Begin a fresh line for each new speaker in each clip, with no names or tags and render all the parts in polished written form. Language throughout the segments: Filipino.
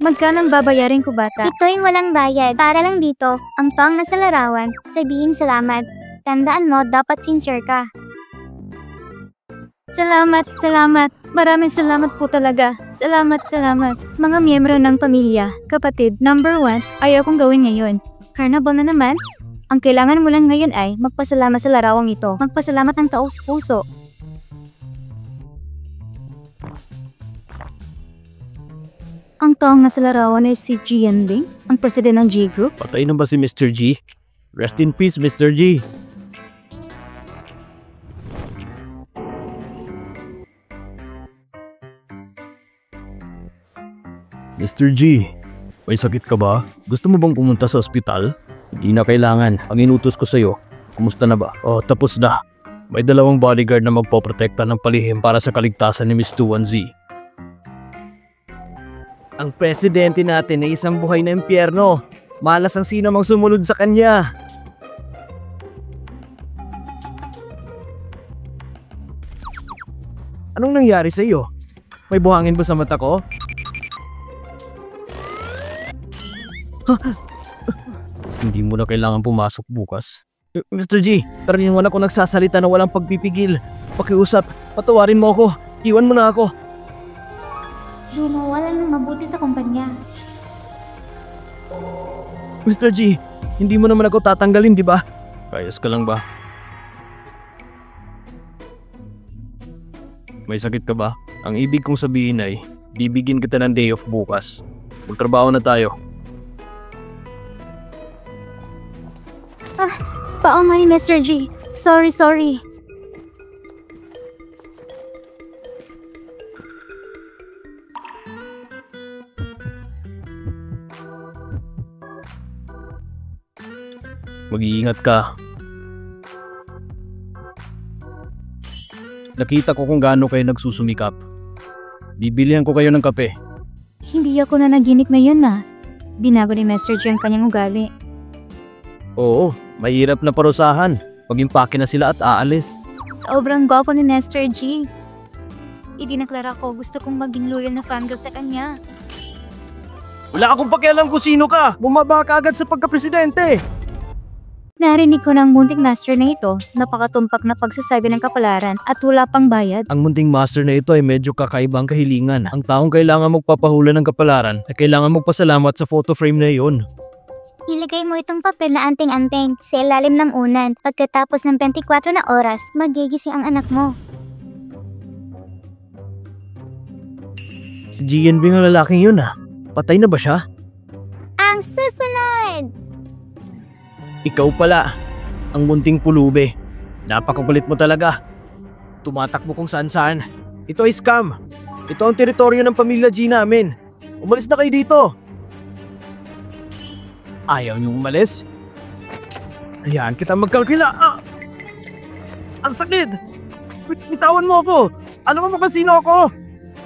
Magkano ang babayarin ko, bata?
Ito'y walang bayad. Para lang dito, ang tong nasa larawan, sabihin salamat. Tandaan mo, dapat sincere ka.
Salamat, salamat. Maraming salamat po talaga. Salamat, salamat. Mga miyembro ng pamilya, kapatid, number 1, ayaw kong gawin ngayon. Carnival na naman? Ang kailangan mo lang ngayon ay magpasalamat sa larawang ito. Magpasalamat ng taos puso. Ang taong nasa larawan ay si Jian Bing, ang president ng G Group.
Patay na ba si Mr. G? Rest in peace, Mr. G. Mr. G, may sakit ka ba? Gusto mo bang pumunta sa ospital? Hindi na kailangan. Ang inutos ko sa'yo, kumusta na ba? Oh, tapos na. May 2 bodyguard na magpoprotekta ng palihim para sa kaligtasan ni Miss 21Z. Ang presidente natin ay isang buhay na impyerno. Malas ang sino mang sumunod sa kanya. Anong nangyari sa iyo? May buhangin ba sa mata ko? Hindi mo na kailangan pumasok bukas. Mr. G, karaniwan ako nagsasalita na walang pagpipigil. Pakiusap, patawarin mo ako. Iwan mo na ako.
Gumawa ng mabuti sa kumpanya.
Mr. G, hindi mo naman ako tatanggalin, di ba? Kayas ka lang ba? May sakit ka ba? Ang ibig kong sabihin ay, bibigyan kita ng day off bukas. Magtrabaho na tayo.
Pao nga ni Mr. G. Sorry.
Mag-iingat ka. Nakita ko kung gaano kayo nagsusumikap. Bibilihan ko kayo ng kape.
Hindi ako nanaginip ngayon na. Binago ni Mr. G ang kanyang ugali.
Oo, mahirap na parusahan. Mag-impake na sila at aalis.
Sobrang gwapo ni Mr. G. Idinaklara ko gusto kong maging loyal na fangirl sa kanya.
Wala akong pakialam kung sino ka. Bumaba ka agad sa pagka-presidente.
Narinig ko ng munting master na ito, napakatumpak na pagsasabi ng kapalaran at wala pang bayad.
Ang munting master na ito ay medyo kakaibang kahilingan. Ang taong kailangan magpapahula ng kapalaran ay kailangan magpasalamat sa photo frame na iyon.
Ilagay mo itong papel na anting-anting sa ilalim ng unan. Pagkatapos ng 24 na oras, magigising ang anak mo.
Si GNB ng lalaking yun ah. Patay na ba siya?
Ang susunod!
Ikaw pala, ang munting pulube. Napakakulit mo talaga. Tumatakbo kung saan-saan. Ito ay scam. Ito ang teritoryo ng pamilya G namin. Umalis na kayo dito. Ayaw niyong umalis? Hayaan kita magkalkila. Ang sakit! Bitawan mo ako! Alam mo ba sino ako?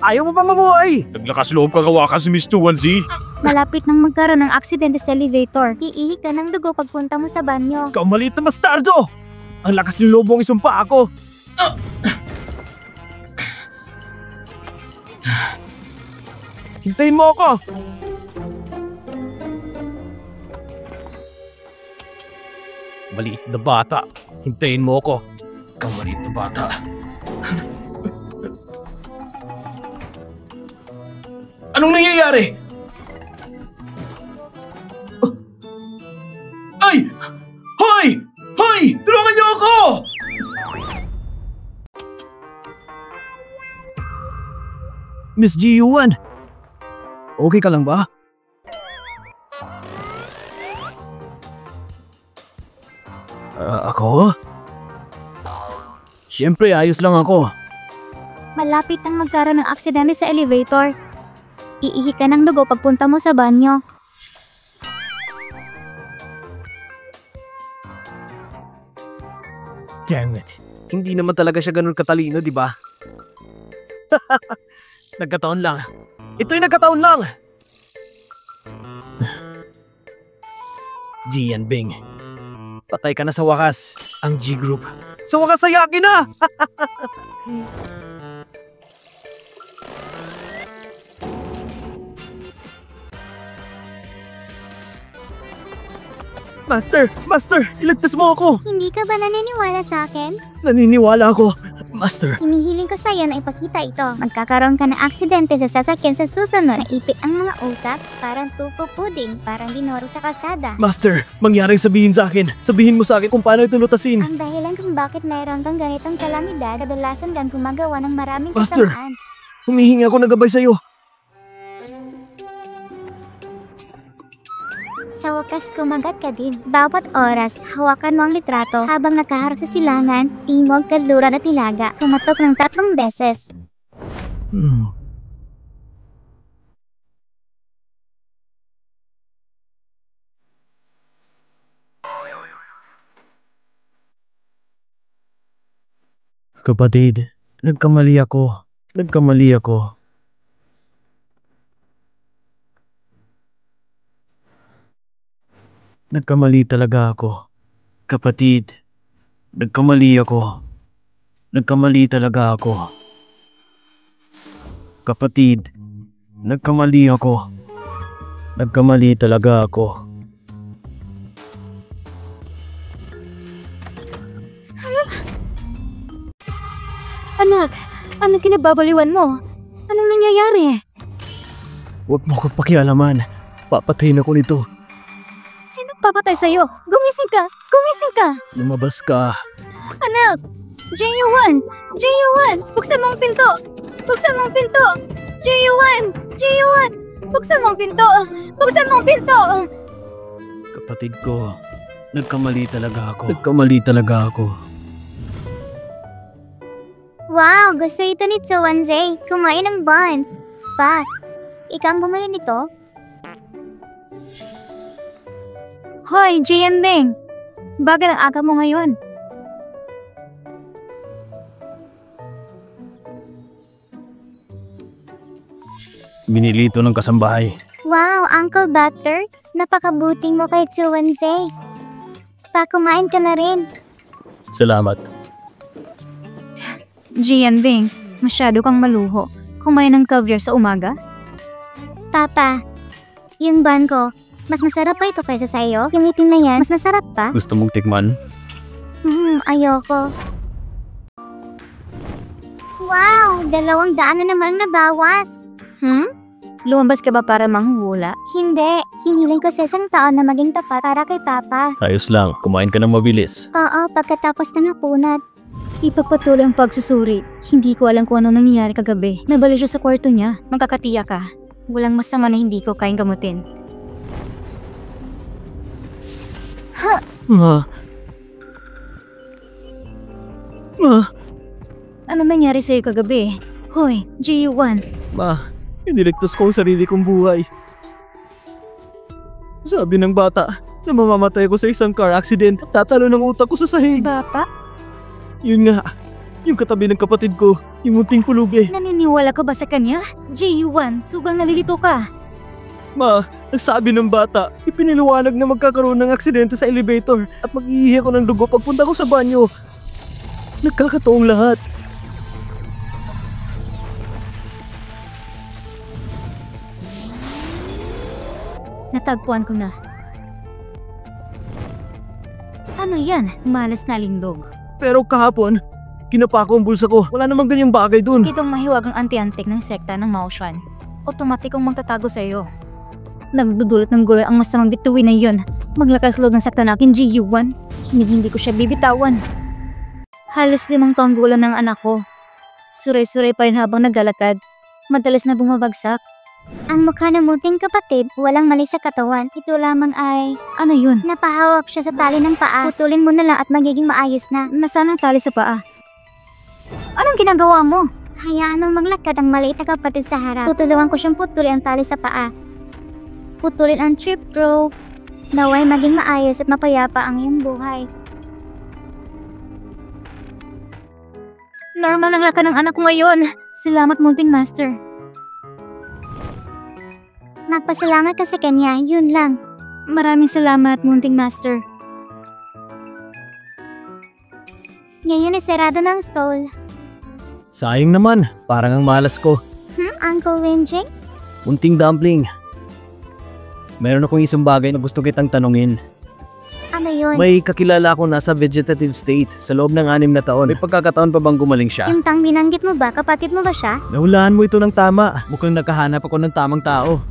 Ayaw mo ba mabuhay?
Naglakas loob kagawakan si Miss 21Z.
Malapit nang magkaroon ng aksidente sa elevator.
Iihi ka ng dugo pagpunta mo sa banyo.
Ikaw maliit na bastardo! Ang lakas ng loob mong isumpa ako! Hintayin mo ako! Maliit na bata. Hintayin mo ako. Ikaw maliit na bata. Anong nangyayari? Ay! Hoy! Hoy! Tulungan niyo ako! Miss G1, okay ka lang ba? Ako? Siyempre, ayos lang ako.
Malapit nang magkaroon ng aksidente sa elevator. Iihi ka ng dugo pagpunta mo sa banyo.
Damn it. Hindi naman talaga siya ganun katalino, di ba? Nagkataon lang. Ito'y nagkataon lang! Gian Bing. Patay ka na sa wakas. Ang G Group. Sa wakas ay akin na! Master! Master! Iligtas mo ako!
Hindi ka ba naniniwala sa akin?
Naniniwala ako! Master!
Hinihiling ko sa'yo na ipakita ito. Magkakaroon ka ng aksidente sa sasakyan sa susunod. Naipit ang mga utak, parang tupo puding, parang dinoro sa kalsada.
Master! Mangyaring sabihin sa akin! Sabihin mo sa akin kung paano ito lutasin!
Ang dahilan kung bakit mayroon kang ganitong kalamidad, kadalasan kang gumagawa ng maraming
Master!
kasamaan.
Humihingi ako ng gabay sa'yo!
Sa wakas, kumagat ka din. Bawat oras, hawakan mo ang litrato habang nakaharap sa silangan, timog, kanluran at ilaga. Kumatok ng 3 beses.
Kapatid, nagkamali ako. Nagkamali ako. Nagkamali talaga ako. Kapatid, nagkamali ako. Nagkamali talaga ako. Kapatid, nagkamali ako. Nagkamali talaga ako.
Anak, ano kinababaliwan mo? Anong nangyayari?
Huwag mo ko pakialaman. Papatayin ako nito.
Sino papatay sa'yo? Gumising ka! Gumising ka!
Lumabas ka.
Anak! JU1! JU1! Buksan mo ang pinto! Buksan mo ang pinto! JU1! JU1! Buksan mo ang pinto! Buksan mo ang pinto!
Kapatid ko, nagkamali talaga ako. Nagkamali talaga ako.
Wow, gusto ito ni Chuanze. Kumain ng buns. Pa, ikaw ang bumili nito?
Hoy, Jian Bing! Bagal ang aga mo ngayon.
Binili ito ng kasambahay.
Wow, Uncle Butter. Napakabuting mo kay Chuanze. Pa, kumain ka na rin.
Salamat.
Jian Bing, masyado kang maluho. Kumain ng caviar sa umaga?
Papa, yung bun ko, mas masarap pa ito kaysa sa'yo. Yung itim na yan, mas masarap pa.
Gusto mong tikman?
Ayoko. Wow, 200 na naman nabawas.
Lumabas ka ba para manghuhula?
Hindi, hiniling ko sa isang taon na maging tapat para kay Papa.
Ayos lang, kumain ka ng mabilis.
Oo, pagkatapos na napunat.
Ipagpatuloy ang pagsusuri. Hindi ko alam kung ano nangyayari kagabi. Nabali siya sa kwarto niya. Magkakatiya ka. Walang masama na hindi ko kayang gamutin. Ano nangyari sa'yo kagabi? Hoy, GU1.
Ma, iniligtas ko ang sarili kong buhay. Sabi ng bata na mamamatay ko sa isang car accident at tatalo ng utak ko sa sahig.
Bata?
Yun nga, yung katabi ng kapatid ko, yung munting pulubi.
Naniniwala ka ba sa kanya? GU1, sobrang nalilito ka.
Ma, nagsabi ng bata, ipiniliwanag na magkakaroon ng aksidente sa elevator at mag-iihi ako ng dugo pagpunta ko sa banyo. Nagkakataong lahat.
Natagpuan ko na. Ano yan? Malas na lindog.
Pero kahapon, kinapa ko ang bulsa ko. Wala namang ganyang bagay dun.
Itong mahiwagang anti-antik ng sekta ng Maoshan. Otomatikong magtatago sa iyo. Nagdudulot ng gulo ang masamang bituin na yun. Maglakas loob ng sakta nakin, GU1. Hindi ko siya bibitawan. Halos 5 taong gulang ng anak ko. Suray-suray pa rin habang naglalakad. Madalas na bumabagsak.
Ang mukha ng munting kapatid, walang mali sa katawan. Ito lamang ay
Ano yun?
napahawak siya sa tali ng paa. Putulin mo na lang at magiging maayos na.
Nasaan ang tali sa paa? Anong ginagawa mo?
Hayaan mong maglakad ang maliit na kapatid sa harap. Tutulungan ko siyang putulin ang tali sa paa. Putulin ang trip rope. Naway maging maayos at mapayapa ang iyong buhay.
Normal ang lakad ng anak ko ngayon. Salamat, munting master.
Magpasalamat ka sa kanya, yun lang.
Maraming salamat, munting master.
Ngayon ay sarado ng stall.
Sayang naman, parang ang malas ko.
Uncle Wenjing?
Munting dumpling. Meron akong isang bagay na gusto kitang tanungin.
Ano yun?
May kakilala akong nasa vegetative state sa loob ng 6 na taon. May pagkakataon pa bang gumaling siya?
Yung tang binanggit mo ba? Kapatid mo ba siya?
Nahulaan mo ito ng tama. Mukhang nakahanap ako ng tamang tao.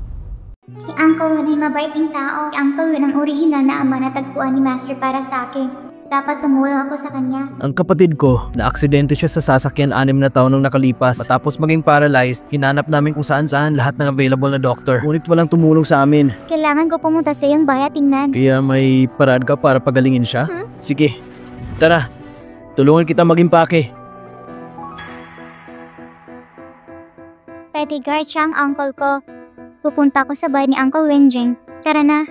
Si Uncle Wen ay mabaiting tao. Si Uncle Wen ang orihinal na ama na tagpuan ni Master para sa akin. Dapat tumulong ako sa kanya.
Ang kapatid ko, na-aksidente siya sa sasakyan 6 na taon nung nakalipas. Matapos maging paralyzed, hinanap namin kung saan-saan lahat ng available na doctor. Ngunit walang tumulong sa amin.
Kailangan ko pumunta sa iyong bahay at tingnan.
Kaya may paraan ka para pagalingin siya? Sige, tara. Tulungan kita maging pake.
Bodyguard siya ang uncle ko. Pupunta ako sa bahay ni Uncle Wenjing. Tara na.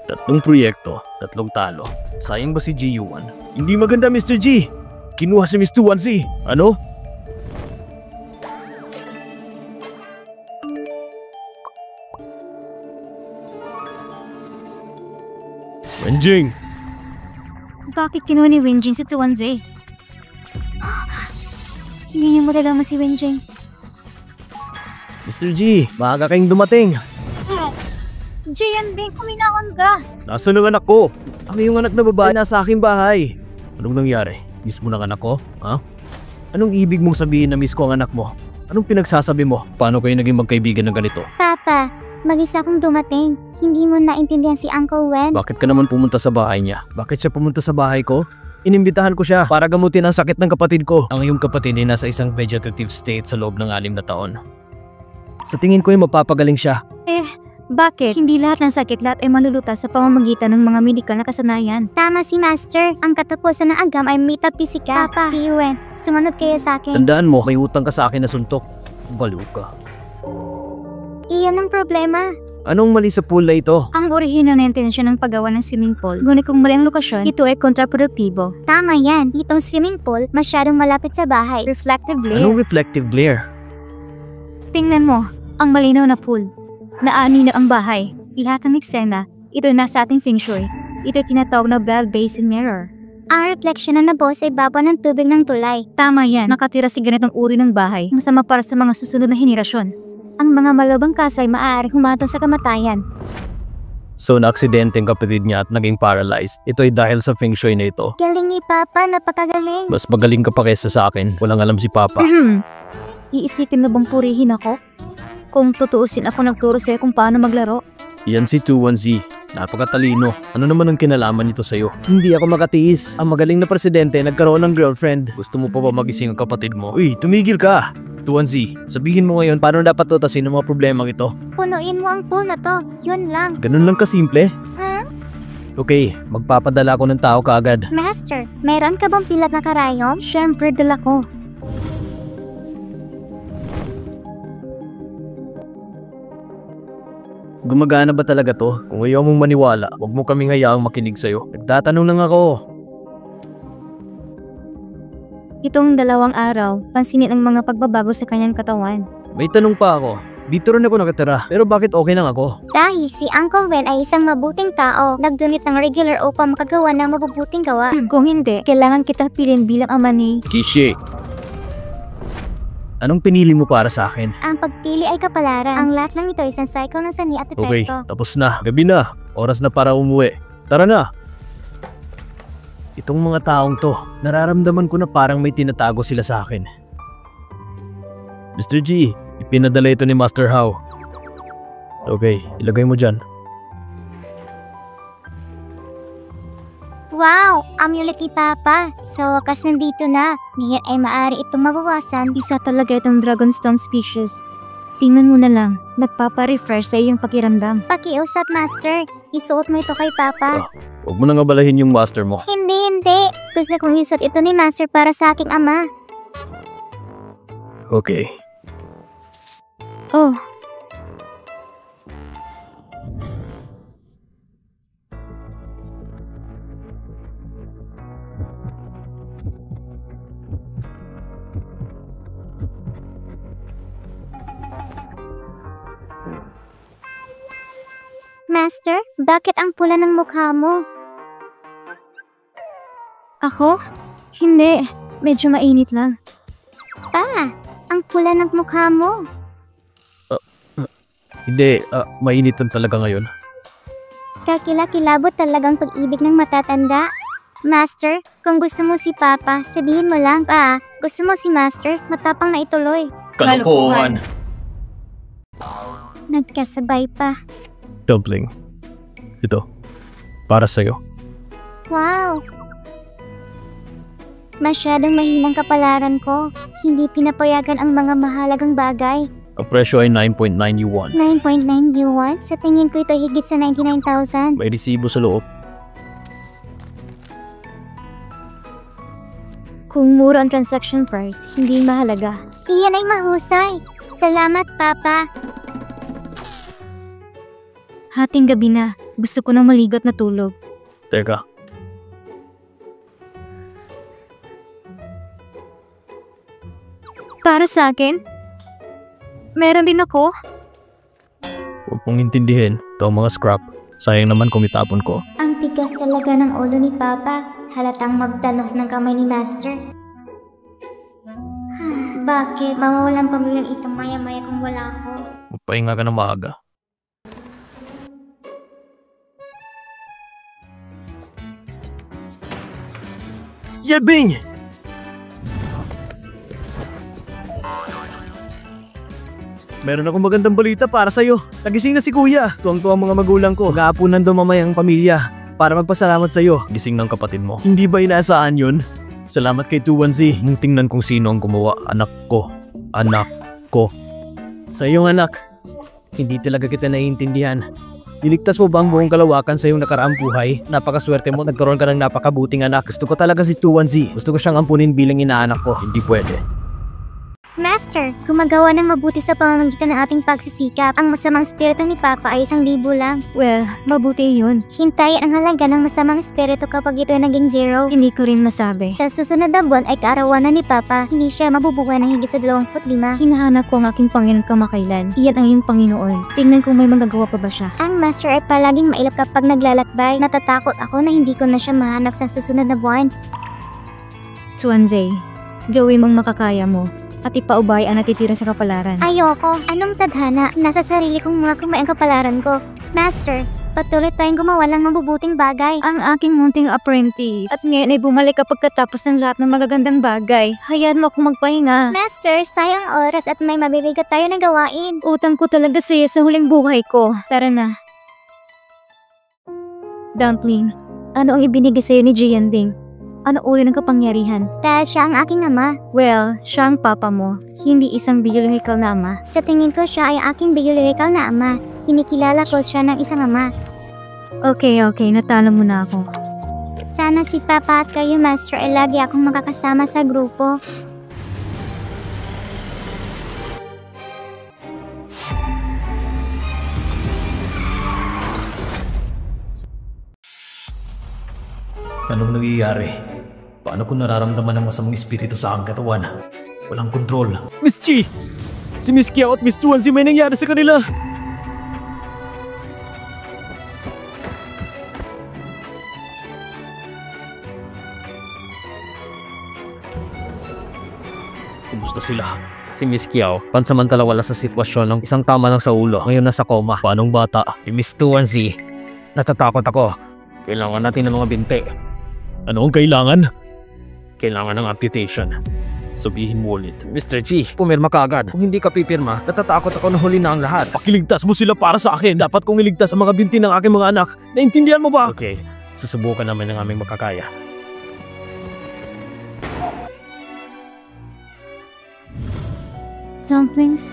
3 proyekto, 3 talo. Sayang ba si GU1? Hindi maganda, Mr. G! Kinuha si Mr. 1Z. Ano? Wenjing!
Bakit kinuha ni Wenjing si Tuanze? Hindi niya malalaman si Wenjing.
Mr. G, maaga kayong dumating.
Jian Bing, kuminakon ka!
Nasaan ang anak ko? Ang iyong anak na babae nasa aking bahay. Anong nangyari? Miss mo ng anak ko? Ha? Anong ibig mong sabihin na miss ko ang anak mo? Anong pinagsasabi mo? Paano kayo naging magkaibigan ng ganito?
Papa, mag-isa akong dumating. Hindi mo naintindihan si Uncle Wen.
Bakit ka naman pumunta sa bahay niya? Bakit siya pumunta sa bahay ko? Inimbitahan ko siya para gamutin ang sakit ng kapatid ko. Ang iyong kapatid ay nasa isang vegetative state sa loob ng 6 na taon. Sa tingin ko ay mapapagaling siya.
Bakit? Hindi lahat ng sakit lahat ay malulutas sa pamamagitan ng mga medikal na kasanayan.
Tama si Master. Ang katapusan ng agam ay metaphysical. Papa, Wen, sumunod kayo sa akin.
Tandaan mo, may utang ka sa akin na suntok. Baliw ka.
Iyon ang problema.
Anong mali sa pool na ito?
Ang orihinal na intensyon ng paggawa ng swimming pool, ngunit kung mali ang lokasyon, ito ay kontraproduktibo.
Tama yan. Itong swimming pool, masyadong malapit sa bahay.
Reflective glare.
Anong reflective glare?
Tingnan mo, ang malinaw na pool. Naani na ang bahay. Lahat ng eksena, ito nasa ating feng shui. Ito tinatawag na Bell Basin Mirror.
Ang refleksyon na nabos ay baba ng tubig ng tulay.
Tama yan, nakatira si ganitong uri ng bahay. Masama para sa mga susunod na henerasyon. Ang mga malabang kasay maaaring humatong sa kamatayan.
So na-aksidente ang kapatid niya at naging paralyzed. Ito ay dahil sa feng shui na ito.
Galing ni Papa, napakagaling.
Mas magaling ka pa kaysa sa akin. Walang alam si Papa.
Iisipin mo bang purihin ako? Kung tutuusin ako nagturo sa'yo kung paano maglaro.
Yan si 21Z. Napakatalino. Ano naman ang kinalaman nito sa'yo? Hindi ako makatiis. Ang magaling na presidente nagkaroon ng girlfriend. Gusto mo pa ba magising ang kapatid mo? Uy, tumigil ka! 21Z, sabihin mo ngayon paano dapat tutasin ang mga problemang ito.
Punuin mo ang pool na to. Yun lang.
Ganun lang kasimple? Okay, magpapadala ko ng tao kaagad.
Master, meron ka bang pilat na karayom?
Siyempre, dala ko.
Gumagana ba talaga to? Kung ayaw mong maniwala, huwag mo kaming hayaang makinig sa'yo. Nagtatanong lang ako.
Itong 2 araw, pansinin ang mga pagbabago sa kanyang katawan.
May tanong pa ako. Dito rin ako nakatira, pero bakit okay lang ako?
Dahil si Uncle Wen ay isang mabuting tao. Nagdunit ng regular upang makagawa ng mabubuting gawa.
Kung hindi, kailangan kitang pilin bilang ama ni...
Kishi. Anong pinili mo para sa akin?
Ang pagpili ay kapalaran. Ang lahat ng ito ay isang cycle ng sani at
Okay,
epekto.
tapos na. Gabi na. Oras na para umuwi. Tara na! Itong mga taong to, nararamdaman ko na parang may tinatago sila sa akin. Mr. G, ipinadala ito ni Master Hao. Okay, ilagay mo dyan.
Wow! Amulet ni Papa. Sa wakas nandito na. Ngayon ay maaari itong mabawasan.
Isa talaga itong Dragonstone species. Tingnan mo na lang, nagpapa-refresh sa iyong pakiramdam.
Pakiusap, Master. Isuot mo ito kay Papa.
Huwag mo nang abalahin yung master mo.
Hindi. Gusto kong isuot ito ni Master para sa aking ama.
Okay.
Oh,
Master, bakit ang pula ng mukha mo?
ako? Hindi, medyo mainit lang.
Pa, ang pula ng mukha mo.
Hindi, mainit lang talaga ngayon.
Kakilakilabot talagang pag-ibig ng matatanda. Master, kung gusto mo si Papa, sabihin mo lang. Gusto mo si Master, matapang na ituloy.
Kalokohan!
Nagkasabay pa.
Dumpling. Ito. Para sa'yo.
Wow! Masyadong mahinang kapalaran ko. Hindi pinapayagan ang mga mahalagang bagay.
Ang presyo ay 9.9 yuan.
9.9 yuan? Sa tingin ko ito higit sa 99,000.
May resibo sa loob.
Kung mura ang transaction price, hindi mahalaga.
Iyan ay mahusay. Salamat, Papa.
Hating gabi na. Gusto ko ng maligot na tulog.
Teka.
Para sa akin? Meron din ako.
Huwag mong intindihin. Ito ang mga scrap. Sayang naman kung itapon ko.
Ang tigas talaga ng ulo ni Papa. Halatang magdanos ng kamay ni Master. Bakit? Mawawalan pamilyang itong maya-maya kung wala ako.
Magpahinga ka ng maaga. Yebing! Meron akong magandang balita para sa'yo. Nagising na si Kuya. Tuwang-tuwa ang mga magulang ko. Mag-aapunan daw mamaya ang pamilya para magpasalamat sa'yo. Gising ng kapatid mo. Hindi ba inasaan yun? Salamat kay 2-1Z. Mong tingnan kung sino ang gumawa. Anak ko. Anak ko. Sa iyong anak. Hindi talaga kita naiintindihan. Niligtas mo ba ang buong kalawakan sa iyong nakaraang buhay? Napakaswerte mo, nagkaroon ka ng napakabuting anak. Gusto ko talaga si 2-1Z. Gusto ko siyang ampunin bilang inaanak ko. Hindi pwede.
Master, gumagawa ng mabuti sa pamamagitan ng ating pagsisikap. Ang masamang espiritu ni Papa ay 1,000 lang.
Well, mabuti yun.
Hintayin ang halaga ng masamang espiritu kapag ito ay naging 0.
Hindi ko rin masabi.
Sa susunod na buwan ay kaarawanan ni Papa, hindi siya mabubuhay ng higit sa 25.
Hinahanap ko ang aking Panginoon kamakailan. Iyan ang iyong Panginoon. Tingnan kung may magagawa pa ba siya.
Ang Master ay palaging mailap kapag naglalakbay. Natatakot ako na hindi ko na siya mahanap sa susunod na buwan.
Tuanzay, gawin mong makakaya mo at ipaubay ang natitira sa kapalaran.
Ayoko. Anong tadhana? Nasa sarili kong mga kamay ang kapalaran ko. Master, patuloy tayong gumawa ng mabubuting bagay.
Ang aking munting apprentice at ngayon ay bumalik kapag katapos ng lahat ng magagandang bagay. Hayaan mo akong magpahinga.
Master, sayang oras at may mabibigat tayo na gawain.
Utang ko talaga sa iyo sa huling buhay ko. Tara na. Dumpling, ano ang ibinigay sa iyo ni Jianbing? Ano uri ng kapangyarihan?
Dahil siya ang aking ama.
Well, siya ang papa mo, hindi isang biologikal na ama.
Sa tingin ko siya ay aking biologikal na ama. Kinikilala ko siya ng isang ama.
Okay, natalo mo na ako.
Sana si Papa at kayo, Master, ay lagi akong makakasama sa grupo.
Anong nangyayari? Paano ko nararamdaman ang masamang espiritu sa aking katawan? Walang kontrol. Miss Chi! Si Miss Kiao at Miss 2-1Z may nangyari sa kanila! Kumusta sila? Si Miss Kiao, pansamantala wala sa sitwasyon ng isang tama lang sa ulo. Ngayon nasa koma. Paanong bata? Si Miss 2-1Z, natatakot ako. Kailangan natin ng mga binte. Ano ang kailangan? Kailangan ng amputation. Sabihin mo ulit. Mr. G, pumirma ka agad. Kung hindi ka pipirma, natatakot ako na huli na ang lahat. Pakiligtas mo sila para sa akin. Dapat kong iligtas ang mga binti ng aking mga anak. Naintindihan mo ba? Okay, susubukan namin ng aming makakaya.
Dumplings?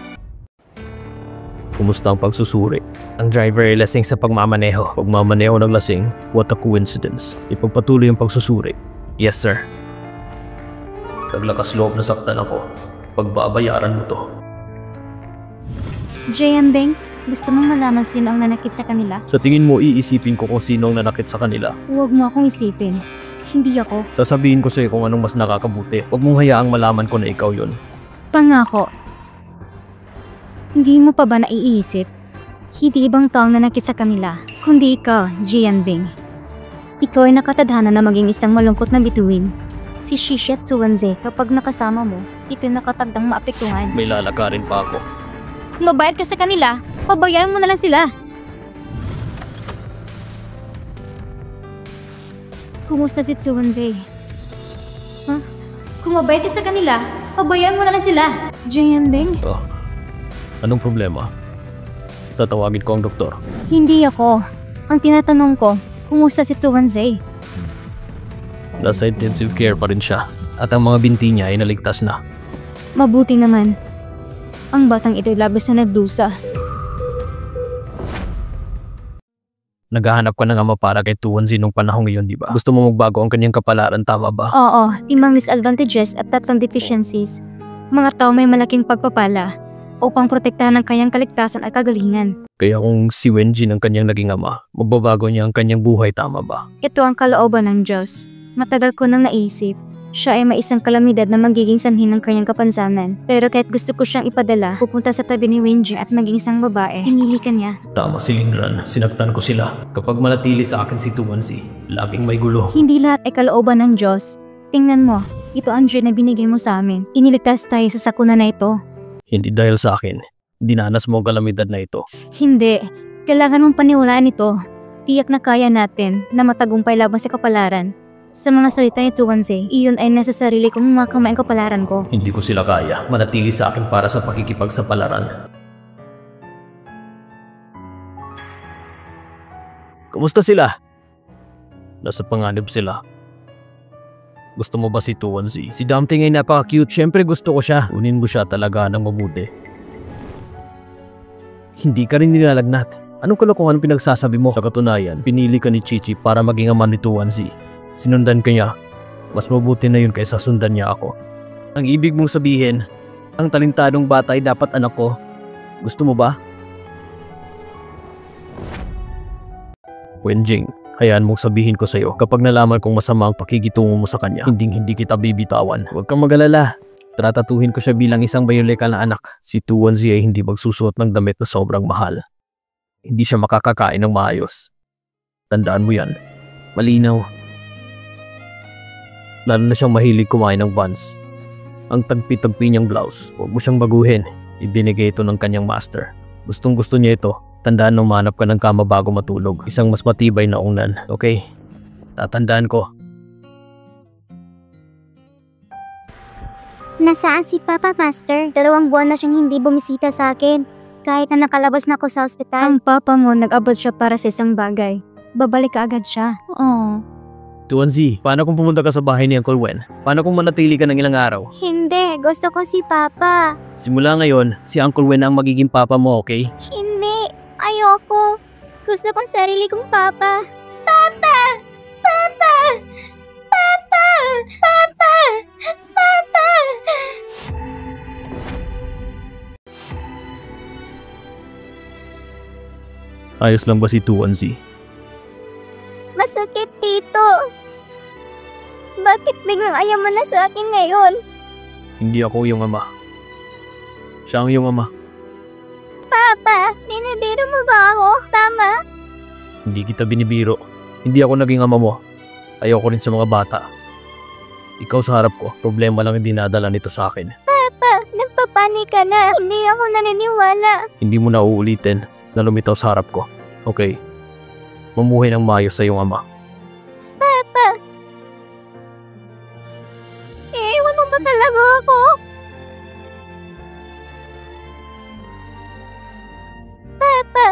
Kumusta ang pagsusuri? Ang driver ay lasing sa pagmamaneho. Pagmamaneho ng lasing, what a coincidence. Ipagpatuloy ang pagsusuri. Yes, sir. Naglakas loob na saktan ako. Pagbabayaran mo to.
Jianbing, gusto mong malaman sino ang nanakit sa kanila?
Sa tingin mo, iisipin ko kung sino ang nanakit sa kanila.
Huwag mo akong isipin. Hindi ako.
Sasabihin ko sa'yo kung anong mas nakakabuti. Huwag mong hayaang malaman ko na ikaw yun.
Pangako. Hindi mo pa ba naiisip? Hindi ibang taong nanakit sa kanila, kundi ikaw, Jianbing. Ikaw ay nakatadhana na maging isang malungkot na bituin. Si Shishet 2-1Z, kapag nakasama mo, ito'y nakatagdang maapektuhan.
May lalakarin pa ako.
Kung mabayad ka sa kanila, pabayaan mo na lang sila. Kumusta si Tuanze? Huh? Kung mabait ka sa kanila, pabayaan mo na lang sila. Jianding?
Oh, anong problema? Tatawagin ko ang doktor.
Hindi ako. Ang tinatanong ko, kumusta si Tuanze?
Nasa intensive care pa rin siya. At ang mga binti niya ay naligtas na.
Mabuti naman. Ang batang ito'y labis na nagdusa.
Naghahanap ka ng ama para kay Tuanze nung panahong iyon, di ba? Gusto mo magbago ang kanyang kapalaran, tama ba?
Oo, 5 disadvantages at 3 deficiencies. Mga tao may malaking pagpapala upang protektahan ang kanyang kaligtasan at kagalingan.
Kaya kung si Wenjin ang kanyang naging ama, magbabago niya ang kanyang buhay, tama ba?
Ito ang kalooban ng Diyos. Matagal ko nang naisip. Siya ay may isang kalamidad na magiging sanhi ng kanyang kapansanan. Pero kahit gusto ko siyang ipadala, pupunta sa tabi ni Wenjin at maging isang babae, hinili ka niya.
Tama si Lingran, sinaktan ko sila. Kapag manatili sa akin si Tuanze, laging may gulo.
Hindi lahat ay kalooban ng Diyos. Tingnan mo, ito ang dream na binigay mo sa amin. Iniligtas tayo sa sakuna na ito.
Hindi dahil sa akin, dinanas mo ang kalamidad na ito.
Hindi. Kailangan mong paniwalaan ito. Tiyak na kaya natin na matagumpay laban sa kapalaran. Sa mga salita ni Tuanze, iyon ay nasa sarili kong makamay ang kapalaran ko.
Hindi ko sila kaya manatili sa akin para sa pakikipagsapalaran. Kumusta sila? Nasa panganib sila. Gusto mo ba si Tuanze? Si Dumpling ay napaka-cute. Siyempre gusto ko siya. Unin mo siya talaga ng mabuti. Hindi ka rin nilalagnat. Anong kalokohan pinagsasabi mo? Sa katunayan, pinili ka ni Chichi para maging ama ni Tuanze. Sinundan ka niya. Mas mabuti na yun kaysa sundan niya ako. Ang ibig mong sabihin, ang talentadong bata ay dapat anak ko. Gusto mo ba? Wenjing, hayaan mong sabihin ko sa'yo kapag nalaman kong masama ang pakikitungo mo sa kanya, hindi kita bibitawan. Huwag kang mag-alala. Tratatuhin ko siya bilang isang biolekal na anak. Si Tuanze ay hindi magsusuot ng damit na sobrang mahal. Hindi siya makakakain ng maayos. Tandaan mo yan. Malinaw. Lalo na siyang mahilig kumain ng buns. Ang tagpi-tagpi niyang blouse, huwag mo siyang baguhin. Ibinigay ito ng kanyang master. Gustong gusto niya ito. Tandaan na umanap ka ng kama bago matulog. Isang mas matibay na unan. Okay? Tatandaan ko.
Nasaan si Papa Master? 2 buwan na siyang hindi bumisita sa akin. Kahit na nakalabas na ako sa ospital.
Ang papa mo nag-abot siya para sa isang bagay. Babalik ka agad siya. Oh.
Tuanze, paano kung pumunta ka sa bahay ni Uncle Wen? Paano kung manatili ka ng ilang araw?
Hindi, gusto ko si Papa.
Simula ngayon, si Uncle Wen ang magiging papa mo, okay?
Hindi, ayoko. Gusto kong sarili kong Papa. Papa! Papa! Papa! Papa! Papa!
Ayos lang ba si Tuanze?
Masakit, Tito. Bakit biglang ayaw mo na sa akin ngayon?
Hindi ako yung ama. Siya ang iyong ama.
Papa, binibiro mo ba ako? Tama?
Hindi kita binibiro. Hindi ako naging ama mo. Ayoko rin sa mga bata. Ikaw sa harap ko, problema lang yung dinadala nito sa akin.
Papa, nagpapanik ka na. Hindi ako naniniwala.
Hindi mo na uulitin na lumitaw sa harap ko. Okay? Mamuhay ng maayos sa iyong ama.
Papa! Iiwan mo ba talaga ako? Papa!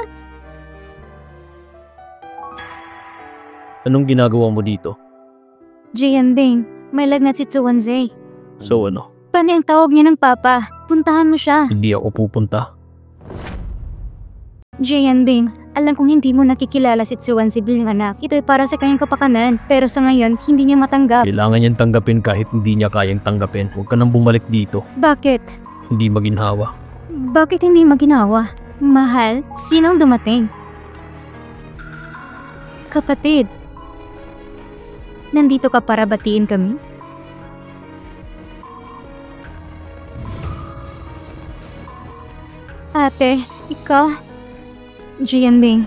Anong ginagawa mo dito?
Jianding, may lagnat si Tuanze.
So ano?
Paano ang tawag niya ng papa? Puntahan mo siya.
Hindi ako pupunta.
Jianding, alam kong hindi mo nakikilala si Tuanze bilang anak. Ito ay para sa kanyang kapakanan. Pero sa ngayon, hindi niya matanggap.
Kailangan niyang tanggapin kahit hindi niya kayang tanggapin. Huwag ka nang bumalik dito.
Bakit?
Hindi maginhawa.
Bakit hindi maginawa? Mahal, sinong dumating? Kapatid, nandito ka para batiin kami? Ate, ikaw? Jianding,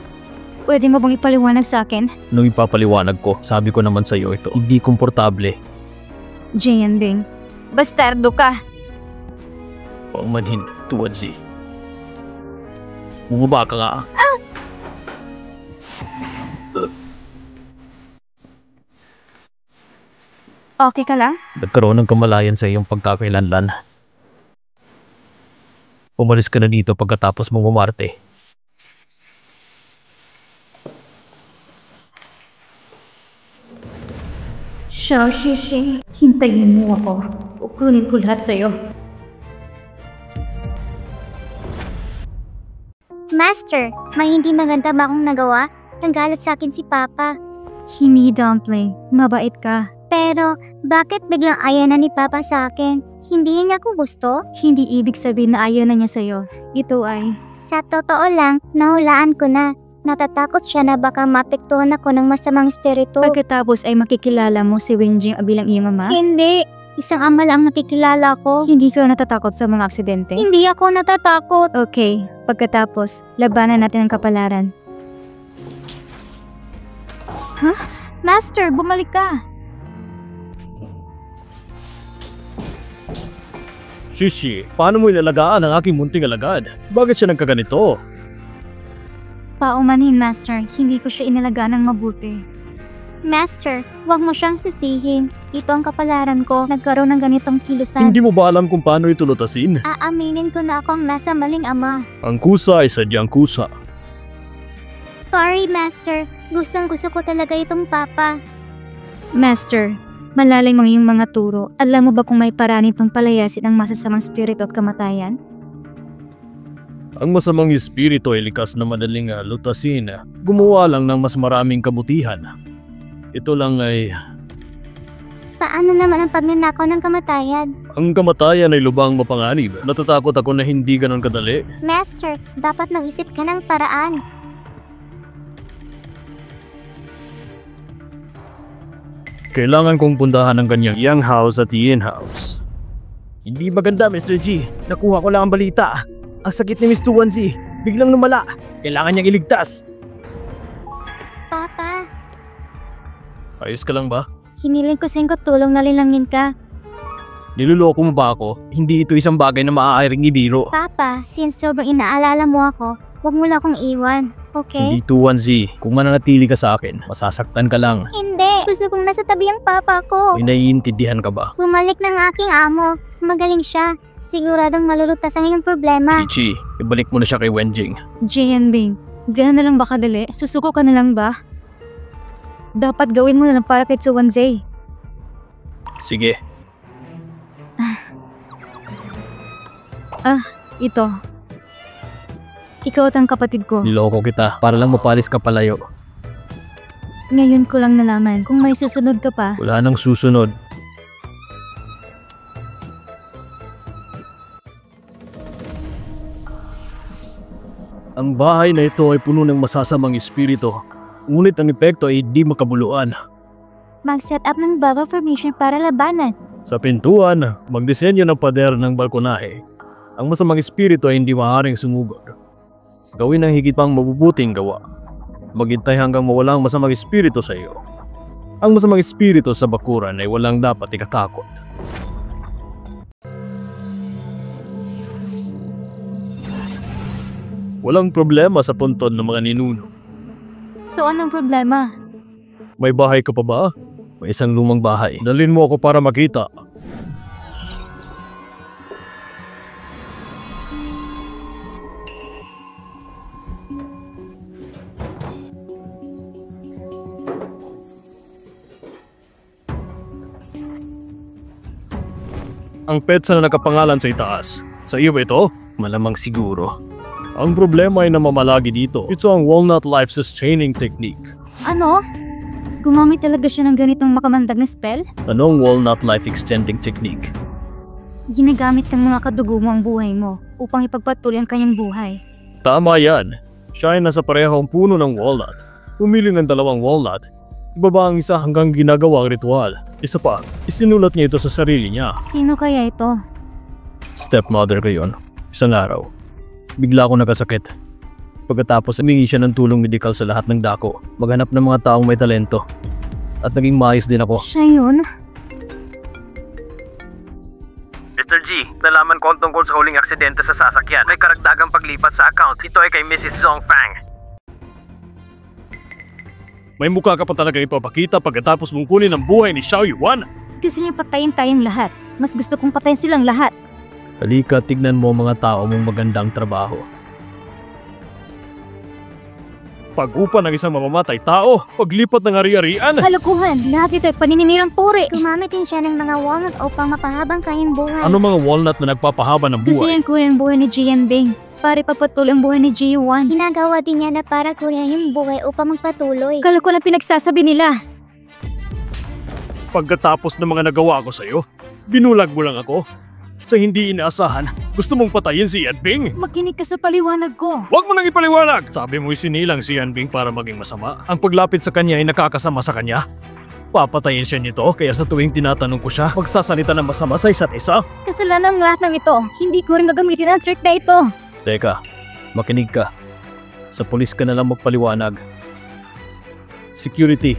pwede mo bang ipaliwanag sa akin?
Nung ipapaliwanag ko, sabi ko naman sa iyo ito. Hindi komportable.
Jianding, bastardo ka!
Paumanhin, Tuanze. Bumaba ka nga.
Okay ka lang?
Nagkaroon ng kamalayan sa iyong pagkakailanlan. Umalis ka na dito pagkatapos mong umarte.
Xiao Shishi, hintayin mo ako. Kukunin ko lahat sa'yo.
Master, may hindi maganda ba akong nagawa? Nanggalit sa akin si Papa.
Hindi, Dumpling. Mabait ka.
Pero, bakit biglang ayaw na ni Papa sa akin? Hindi niya ako gusto?
Hindi ibig sabihin na ayaw na niya sa'yo. Ito ay...
Sa totoo lang, nahulaan ko na. Natatakot siya na baka mapektuhan ako ng masamang espiritu.
Pagkatapos ay makikilala mo si Wenjing bilang iyong ama?
Hindi. Isang ama lang nakikilala ko.
Hindi ka natatakot sa mga aksidente?
Hindi ako natatakot.
Okay, pagkatapos, labanan natin ang kapalaran. Huh? Master, bumalik ka!
Shishi, paano mo ilalagaan ang aking munting alagad? Bakit siya nagkaganito?
Paumanhin, Master. Hindi ko siya inalagaan ng mabuti.
Master, huwag mo siyang sisihin. Ito ang kapalaran ko. Nagkaroon ng ganitong kilusan.
Hindi mo ba alam kung paano ito lutasin?
Aaminin ko na akong nasa maling ama.
Ang kusa ay sadyang kusa.
Sorry, Master. Gustong-gusto ko talaga itong Papa.
Master, malalim ang iyong mga turo. Alam mo ba kung may paraan itong palayasin ang masasamang spirito at kamatayan?
Ang masamang espiritu ay likas na madaling lutasin. Gumawa lang ng mas maraming kabutihan. Ito lang ay...
Paano naman ang pagnanakaw ng kamatayan?
Ang kamatayan ay lubang mapanganib. Natatakot ako na hindi ganon kadali.
Master, dapat mag-isip ka ng paraan.
Kailangan kong puntahan ang kanyang Yang House at Yin House. Hindi maganda, Mr. G. Nakuha ko lang ang balita. Ang sakit ni Miss 2-1Z. Biglang lumala. Kailangan niyang iligtas.
Papa,
Ayos ka lang ba?
hiniling ko sa'yo tulong na linangin ka.
Niloloko mo ba ako? Hindi ito isang bagay na maaaring ibiro.
Papa, since sobrang inaalala mo ako, huwag mo lang akong iwan. Okay?
Hindi 2-1Z. Kung mananatili ka sa akin, masasaktan ka lang.
Hindi. Gusto kong nasa tabi ang Papa ko.
May naiintindihan ka ba?
Bumalik ng aking amo. Magaling siya. Siguradong malulutas ang iyong problema.
Chichi, ibalik mo na siya kay Wenjing.
Jianbing, gano'n na lang ba kadali? Susuko ka na lang ba? Dapat gawin mo na lang para kay Tsuwanzay.
Sige.
Ito. Ikaw at ang kapatid ko.
Niloko kita para lang mapalis ka palayo.
Ngayon ko lang nalaman kung may susunod ka pa.
Wala nang susunod. Ang bahay na ito ay puno ng masasamang espiritu. Ngunit ang epekto ay di makabuluan.
Mag-set up ng baba formation para labanan.
Sa pintuan, magdisenyo ng pader ng balkonahe. Ang masamang espiritu ay hindi maaaring sumugod. Gawin ang higit pang mabubuting gawa. Maghintay hanggang mawalang masamang espiritu sa iyo. Ang masamang espiritu sa bakuran ay walang dapat ikatakot. Walang problema sa puntod ng mga ninuno.
So anong problema?
May bahay ka pa ba? May isang lumang bahay. Dalhin mo ako para makita. Ang petsa na nakapangalan sa itaas. Sa iyo ba ito? Malamang siguro. Ang problema ay namamalagi dito. Ito ang Walnut Life Sustaining Technique.
Ano? Gumamit talaga siya ng ganitong makamandag na spell?
Anong Walnut Life Extending Technique?
Ginagamit ng mga kadugo mo ang buhay mo upang ipagpatuloy ang kanyang buhay.
Tama yan. Siya ay nasa parehong puno ng walnut. Pumili ng dalawang walnut. Ibaba ang isa hanggang ginagawa ang ritual. Isa pa, isinulat niya ito sa sarili niya.
Sino kaya ito?
Stepmother ko yun. Isang araw, bigla ako nagkasakit. Pagkatapos humingi siya ng tulong medikal sa lahat ng dako. Maghanap ng mga taong may talento. At naging maayos din ako.
Siya yun?
Mr. G, nalaman ko ang tungkol sa huling aksidente sa sasakyan. May karagdagang paglipat sa account. Ito ay kay Mrs. Zong Fang. May mukha ka pa talaga ipapakita pagkatapos mong kunin ang buhay ni Xiao Yuan.
gusto niya patayin tayong lahat. Mas gusto kong patayin silang lahat.
Halika, tignan mo mga tao mong magandang trabaho.
Pag-upa ng isang mamamatay tao, paglipat ng ari-arian.
Kalokohan! Lahat ito ay paninirang puri!
Gumamit din siya ng mga walnut upang mapahabang kanyang buhay.
Ano mga walnut na nagpapahaba ng
Gusto
buhay?
niyang kunin ang buhay ni Jian Bing para papatuloy ang buhay ni Ji-Yuan.
Ginagawa din niya na para kunin yung buhay upang magpatuloy.
Kalokohan ang pinagsasabi nila.
Pagkatapos ng mga nagawa ko sa'yo, binulag mo lang ako. Sa hindi inaasahan, gusto mong patayin si Yanbing?
Makinig ka sa paliwanag ko.
Huwag mo nang ipaliwanag! Sabi mo isinilang si Yanbing para maging masama. Ang paglapit sa kanya ay nakakasama sa kanya. Papatayin siya nito, kaya sa tuwing tinatanong ko siya, magsasalita ng masama sa isa't isa.
Kasalanan ng lahat ng ito. Hindi ko rin gagamitin ang trick na ito.
Teka, makinig ka. Sa pulis ka na lang magpaliwanag. Security,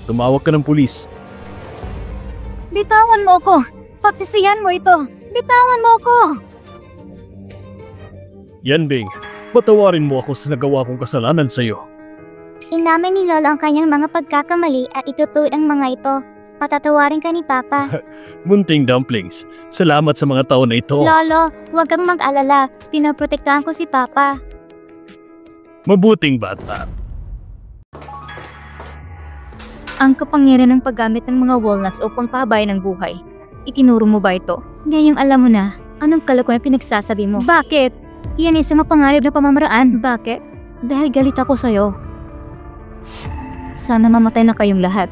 tumawag ka ng pulis.
Bitawan mo ko. Pagsisihan mo ito. Bitawan mo ko.
Yanbing, patawarin mo ako sa nagawa kong kasalanan sa'yo.
Inamin ni Lolo ang kanyang mga pagkakamali at itutuwid ang mga ito. Patatawarin ka ni Papa.
Munting dumplings, salamat sa mga taon na ito.
Lolo, huwag kang mag-alala. Pinaprotektahan ko si Papa.
Mabuting bata.
Ang kapangyarihan ng paggamit ng mga walnuts upang pahabayan ang buhay. Itinuro mo ba ito? Ngayong alam mo na, anong kalokohan na pinagsasabi mo? Bakit? Iyan ay isang mapangarib na pamamaraan. Bakit? Dahil galit ako sa'yo. Sana mamatay na kayong lahat.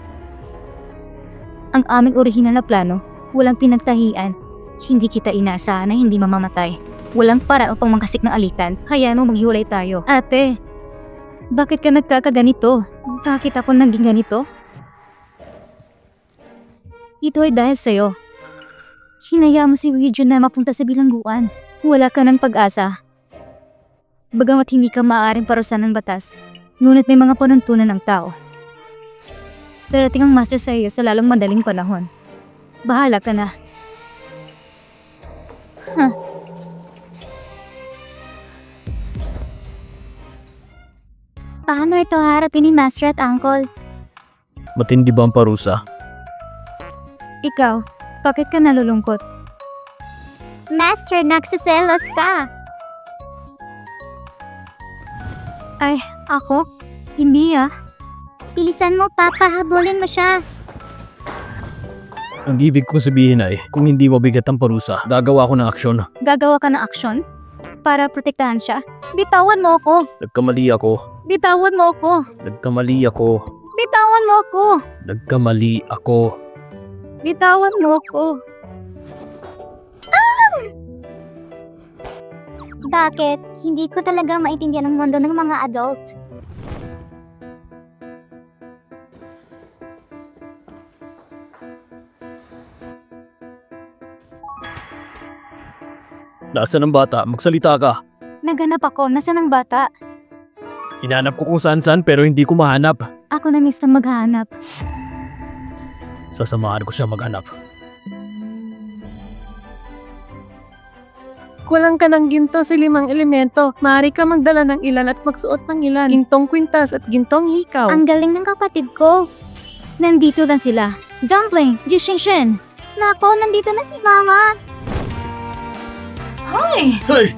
Ang aming orihinal na plano, walang pinagtahian. Hindi kita inaasahan na hindi mamamatay. Walang paraan upang mangkasik ng alitan. Hayaan mo maghiwalay tayo. Ate, bakit ka nagkakaganito? Bakit ako naging ganito? Ito ay dahil sa'yo. Hinayaan mo si Ouija na mapunta sa bilangguan. Wala ka ng pag-asa. Bagamat hindi ka maaaring parusahan ng batas, ngunit may mga panuntunan ng tao. Darating ang master sa iyo sa lalong madaling panahon. Bahala ka na.
Paano ito harapin ni Master at Uncle?
Matindi ba ang parusa?
Ikaw, bakit ka nalulungkot?
Master, nagsiselos ka.
Ay, ako? Hindi ah.
Bilisan mo, Papa. Habulin mo siya.
Ang ibig kong sabihin ay, kung hindi mabigat ang parusa, gagawa ko ng aksyon.
Gagawa ka ng aksyon? Para protektahan siya? Bitawan mo ako!
Nagkamali ako.
Bitawan mo ako!
Nagkamali ako.
Bitawan mo ako!
Nagkamali ako.
Bitawan mo ako!
Bakit? Hindi ko talaga maintindihan ang mundo ng mga adult.
Nasaan ang bata? Magsalita ka.
Naganap ako. Nasaan ang bata?
Hinanap ko kung saan-saan pero hindi ko mahanap.
Ako na mismo maghahanap.
Sasamahan ko siya maghanap.
Kulang ka ng ginto sa 5 elemento. Maaari ka magdala ng ilan at magsuot ng ilan. Gintong kwintas at gintong hikaw.
Ang galing ng kapatid ko.
Nandito na sila. Dumpling! Jishingshin!
Nako, nandito na si Mama.
Hoy!
Hey!